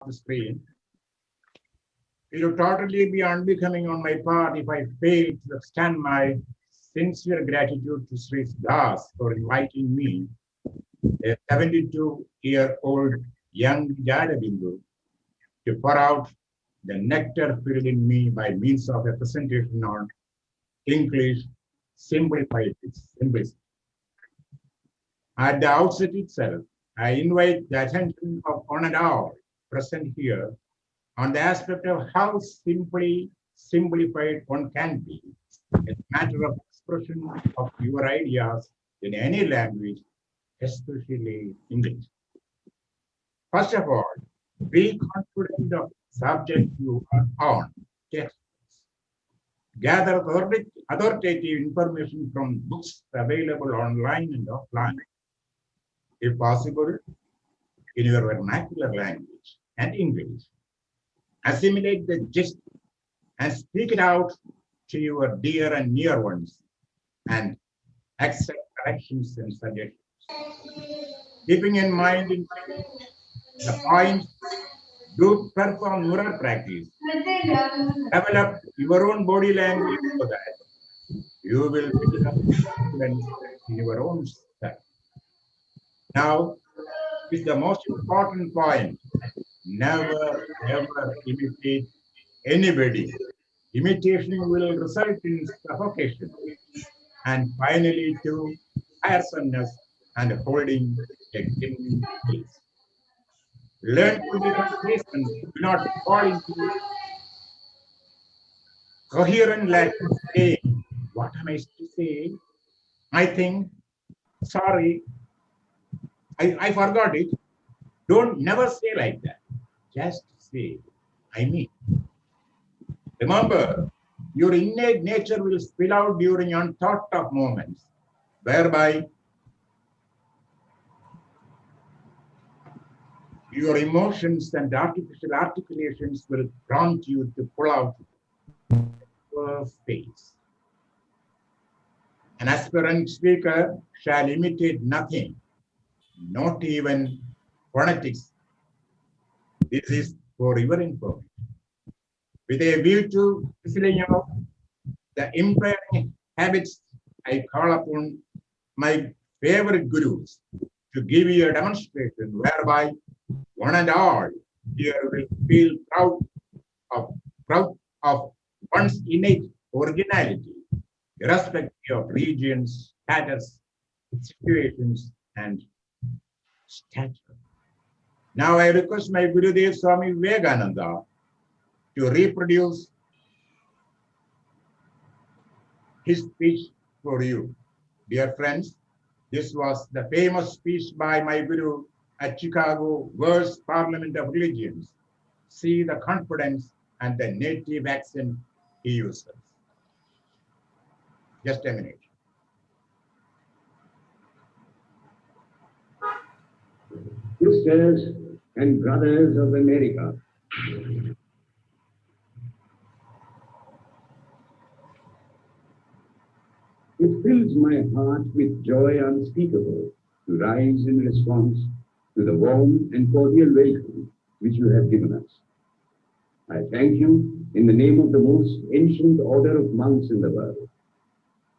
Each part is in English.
the screen. It would totally be unbecoming on my part if I failed to extend my sincere gratitude to Sri Das for inviting me, a 72-year-old young Vicharabindu, to pour out the nectar filled in me by means of a presentation on English simplified simplicity. At the outset itself, I invite the attention of one and all present here on the aspect of how simply simplified one can be. It's a matter of expression of your ideas in any language, especially English. First of all, be confident of the subject you are on. Text. Gather authoritative information from books available online and offline, if possible, in your vernacular language and English. Assimilate the gist and speak it out to your dear and near ones and accept corrections and suggestions. Keeping in mind the points, do perform mirror practice. Develop your own body language so that you will build up confidence in your own self. Now is the most important point. Never ever imitate anybody. Imitation will result in suffocation and finally to tiresomeness and holding a dim pace. Learn to be complacent. Do not fall into coherent Latin saying, what am I to say? I think, sorry, I forgot it. Don't never say like that. Just say, I mean. Remember, your innate nature will spill out during unthought of moments, whereby your emotions and artificial articulations will prompt you to pull out your face. An aspirant speaker shall imitate nothing, not even phonetics. This is for your information. With a view to filling out the impairing habits, I call upon my favorite gurus to give you a demonstration whereby one and all here will feel of proud of one's innate originality, irrespective of regions, status, situations, and stature. Now I request my Gurudev Swami Vivekananda to reproduce his speech for you. Dear friends, this was the famous speech by my Guru at Chicago World's Parliament of Religions. See the confidence and the native accent he uses. Just a minute. Sisters and brothers of America, it fills my heart with joy unspeakable to rise in response to the warm and cordial welcome which you have given us. I thank you in the name of the most ancient order of monks in the world.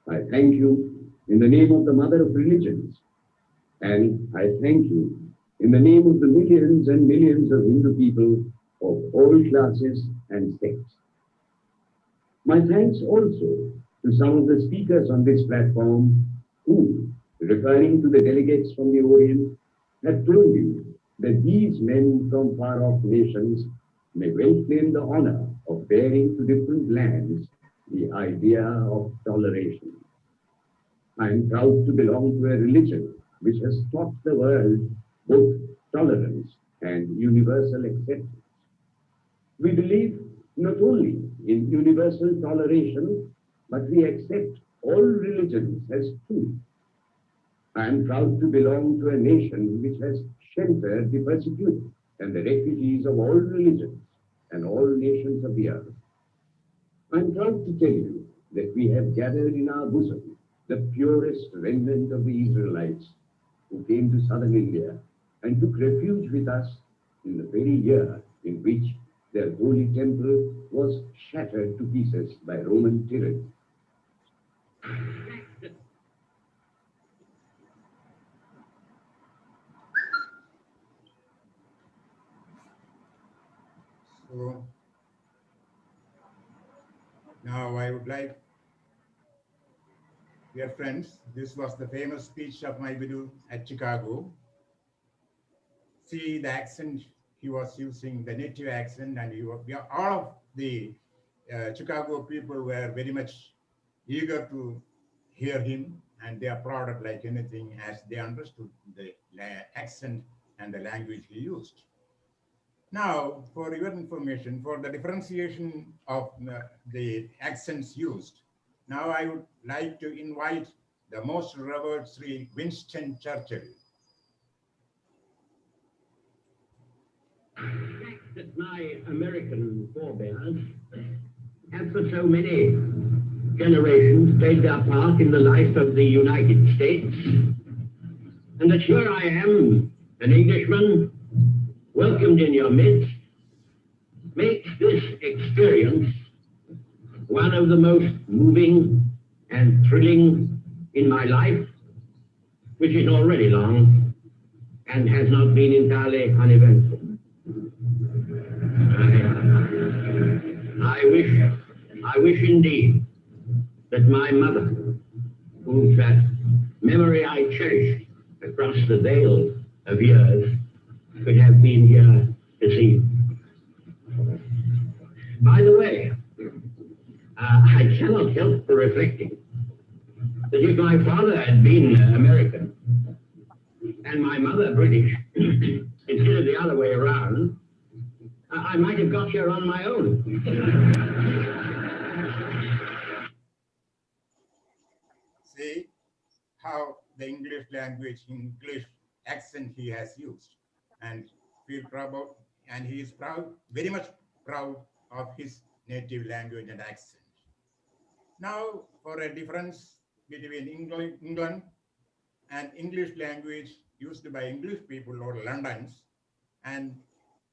I thank you in the name of the mother of religions. And I thank you in the name of the millions and millions of Hindu people of all classes and sects. My thanks also to some of the speakers on this platform who, referring to the delegates from the Orient, have told you that these men from far-off nations may well claim the honor of bearing to different lands the idea of toleration. I am proud to belong to a religion which has taught the world both tolerance and universal acceptance. We believe not only in universal toleration, but we accept all religions as true. I am proud to belong to a nation which has sheltered the persecuted and the refugees of all religions and all nations of the earth. I am proud to tell you that we have gathered in our bosom the purest remnant of the Israelites who came to southern India and took refuge with us in the very year in which their holy temple was shattered to pieces by Roman tyranny. So now I would like, dear friends, this was the famous speech of my Guru at Chicago. See the accent he was using, the native accent, and all of the Chicago people were very much eager to hear him, and they applauded like anything as they understood the accent and the language he used. Now, for your information, for the differentiation of the accents used, now I would like to invite the most revered Sri Winston Churchill. That my American forebears have for so many generations played their part in the life of the United States, and that here I am, an Englishman, welcomed in your midst, makes this experience one of the most moving and thrilling in my life, which is already long and has not been entirely uneventful. I wish indeed that my mother, whose memory I cherish across the veil of years, could have been here this evening. By the way, I cannot help but reflecting that if my father had been American and my mother British, instead of the other way around, I might have got here on my own. See how the English language, English accent he has used, and feel proud of, and he is proud, very much proud of his native language and accent. Now, for a difference between England and English language used by English people or Londons and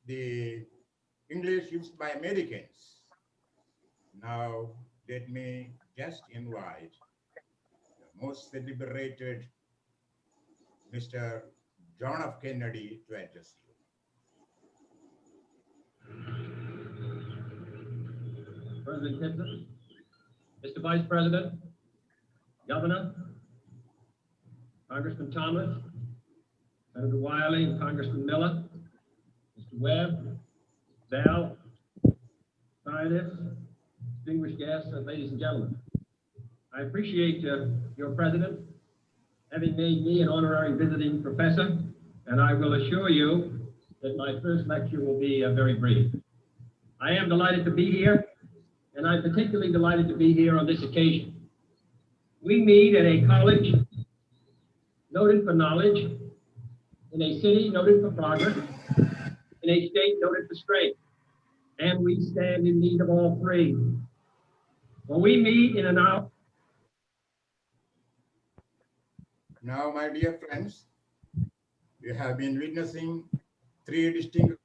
the English used by Americans. Now, let me just invite the most celebrated Mr. John F. Kennedy to address you. President Clinton, Mr. Vice President, Governor, Congressman Thomas, Senator Wiley, and Congressman Miller, Mr. Webb, Val, scientists, distinguished guests, ladies and gentlemen. I appreciate your president having made me an honorary visiting professor, and I will assure you that my first lecture will be very brief. I am delighted to be here, and I'm particularly delighted to be here on this occasion. We meet at a college noted for knowledge, in a city noted for progress, in a state noted for strength, and we stand in need of all three. When we meet in an hour. Now, my dear friends, you have been witnessing three distinguished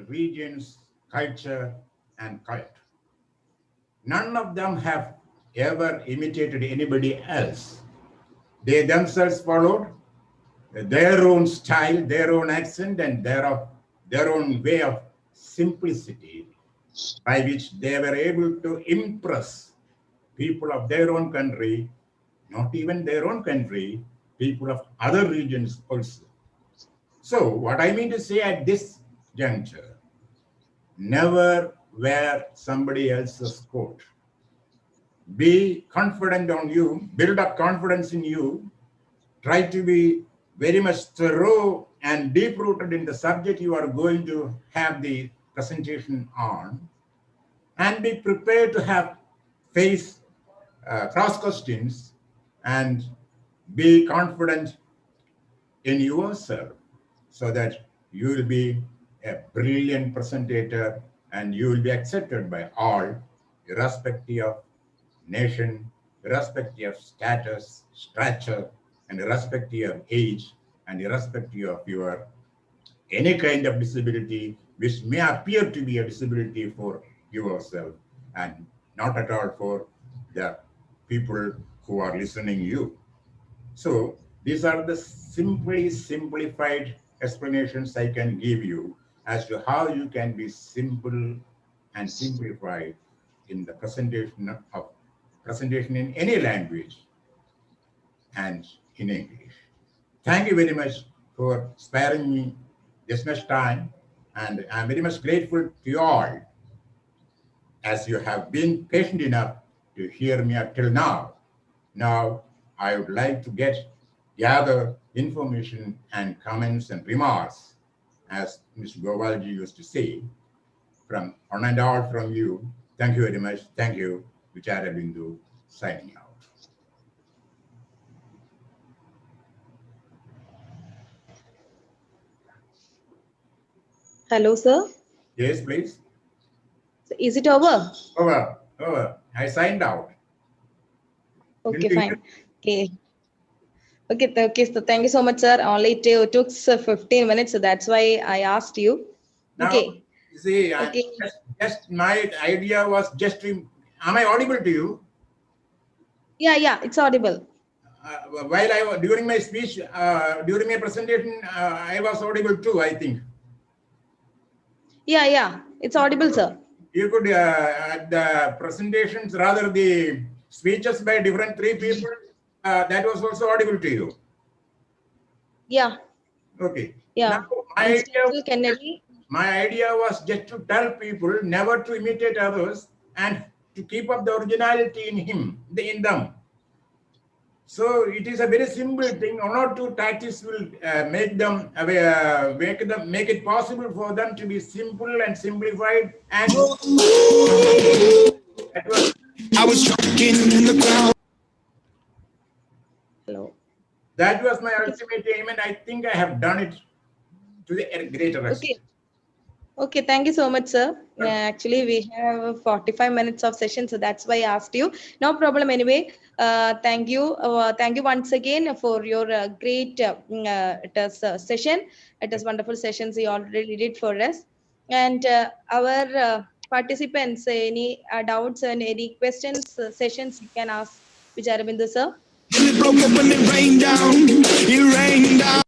regions, culture, and cult. None of them have ever imitated anybody else. They themselves followed their own style, their own accent, and their own way of simplicity by which they were able to impress people of their own country, not even their own country, people of other regions also. So what I mean to say at this juncture, never wear somebody else's coat. Be confident on you, build up confidence in you, try to be very much thorough and deep-rooted in the subject you are going to have the presentation on, and be prepared to have face cross questions and be confident in yourself so that you will be a brilliant presenter and you will be accepted by all, irrespective of nation, irrespective of status, stature, and irrespective of age, and irrespective of your any kind of disability which may appear to be a disability for yourself and not at all for the people who are listening you. So these are the simplified explanations I can give you as to how you can be simple and simplified in the presentation in any language and in English. Thank you very much for sparing me this much time, and I'm very much grateful to you all as you have been patient enough to hear me up till now. Now, I would like to gather information and comments and remarks, as Mr. Gopalji used to say, from one and all from you. Thank you very much. Thank you. Vicharabindu signing out. Hello, sir. Yes, please. Is it over? Over. I signed out. Okay, fine. Okay. Okay, so thank you so much, sir. Only it took 15 minutes, so that's why I asked you. Now, okay. See, Okay. just my idea was just to, am I audible to you? Yeah, it's audible. While during my speech, during my presentation, I was audible too, I think. Yeah, it's audible, sir. You could, the presentations, rather the speeches by different three people, that was also audible to you. Yeah. Okay. Yeah. Now, my idea was just to tell people never to imitate others and to keep up the originality in them. So it is a very simple thing. One or two tactics will make it possible for them to be simple and simplified. And I was talking in the crowd. Hello. That was my ultimate aim, and I think I have done it to the greater extent. Okay, thank you so much, sir. Actually, we have 45 minutes of session, so that's why I asked you. No problem anyway. Thank you. Thank you once again for your great session. It was wonderful sessions you already did for us. And our participants, any doubts and any questions, sessions, you can ask Vicharabindu, sir. It broke up when it rained down. It rained down.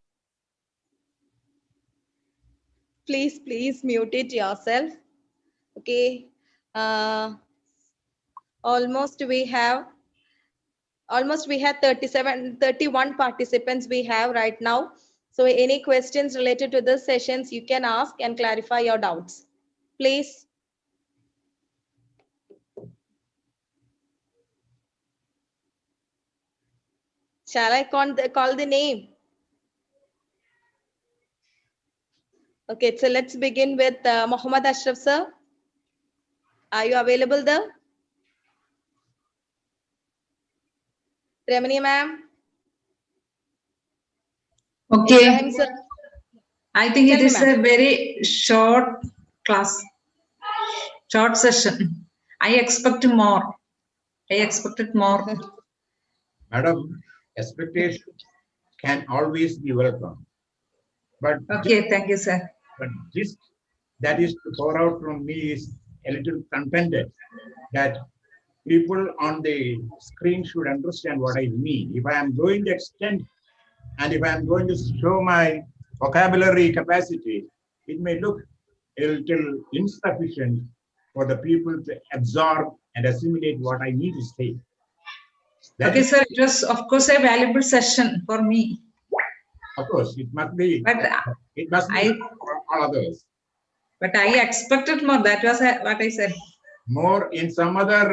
Please mute it yourself. Okay. Almost we had 31 participants we have right now. So any questions related to the sessions, you can ask and clarify your doubts. Please. Shall I call the name? Okay, so let's begin with Muhammad Ashraf, sir. Are you available there? Remini ma'am? Okay. Ibrahim, sir? I think it is a very short class, short session. I expected more. Madam, expectation can always be welcome. But okay, thank you, sir. But this that is to pour out from me is a little contented that people on the screen should understand what I mean. If I am going to extend and if I am going to show my vocabulary capacity, it may look a little insufficient for the people to absorb and assimilate what I need to say. Okay, sir, it was of course a valuable session for me. Of course, it must be. But it must be for all others. But I expected more. That was what I said. More in some other